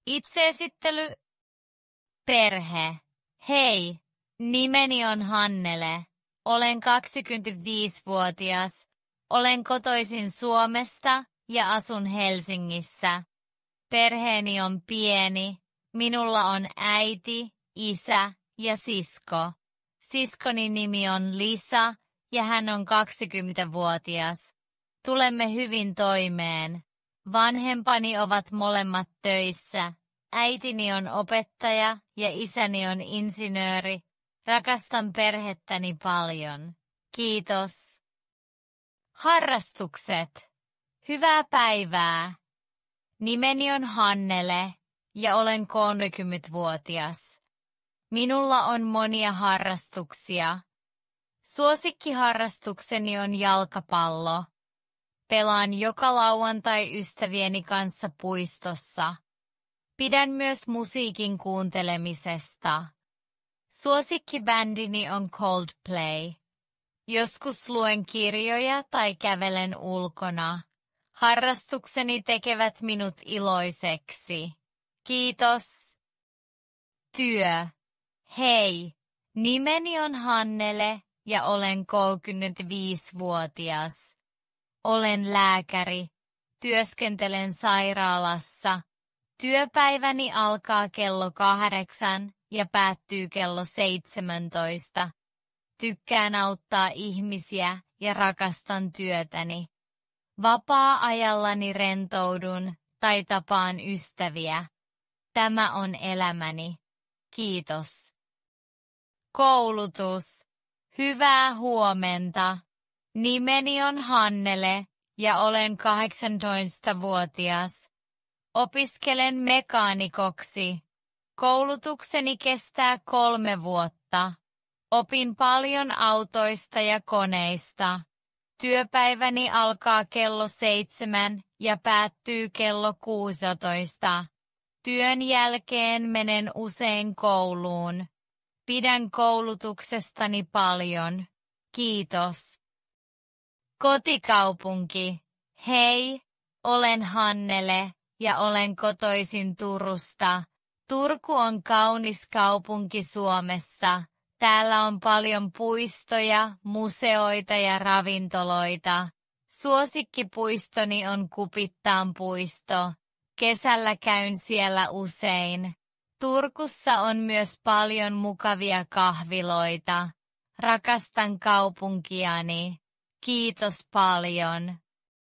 Itseesittely. Perhe. Hei, nimeni on Hannele. Olen 25-vuotias. Olen kotoisin Suomesta ja asun Helsingissä. Perheeni on pieni. Minulla on äiti, isä ja sisko. Siskoni nimi on Lisa ja hän on 20-vuotias. Tulemme hyvin toimeen. Vanhempani ovat molemmat töissä. Äitini on opettaja ja isäni on insinööri. Rakastan perhettäni paljon. Kiitos. Harrastukset. Hyvää päivää. Nimeni on Hannele ja olen 30-vuotias. Minulla on monia harrastuksia. Suosikkiharrastukseni on jalkapallo. Pelaan joka lauantai ystävieni kanssa puistossa. Pidän myös musiikin kuuntelemisesta. Suosikkibändini on Coldplay. Joskus luen kirjoja tai kävelen ulkona. Harrastukseni tekevät minut iloiseksi. Kiitos. Työ. Hei, nimeni on Hannele ja olen 35-vuotias. Olen lääkäri. Työskentelen sairaalassa. Työpäiväni alkaa kello 8 ja päättyy kello 17. Tykkään auttaa ihmisiä ja rakastan työtäni. Vapaa-ajallani rentoudun tai tapaan ystäviä. Tämä on elämäni. Kiitos. Koulutus. Hyvää huomenta. Nimeni on Hannele ja olen 18-vuotias. Opiskelen mekaanikoksi. Koulutukseni kestää 3 vuotta. Opin paljon autoista ja koneista. Työpäiväni alkaa kello 7 ja päättyy kello 16. Työn jälkeen menen usein kouluun. Pidän koulutuksestani paljon. Kiitos. Kotikaupunki. Hei, olen Hannele ja olen kotoisin Turusta. Turku on kaunis kaupunki Suomessa. Täällä on paljon puistoja, museoita ja ravintoloita. Suosikkipuistoni on Kupittaan puisto. Kesällä käyn siellä usein. Turkussa on myös paljon mukavia kahviloita. Rakastan kaupunkiani. Kiitos paljon.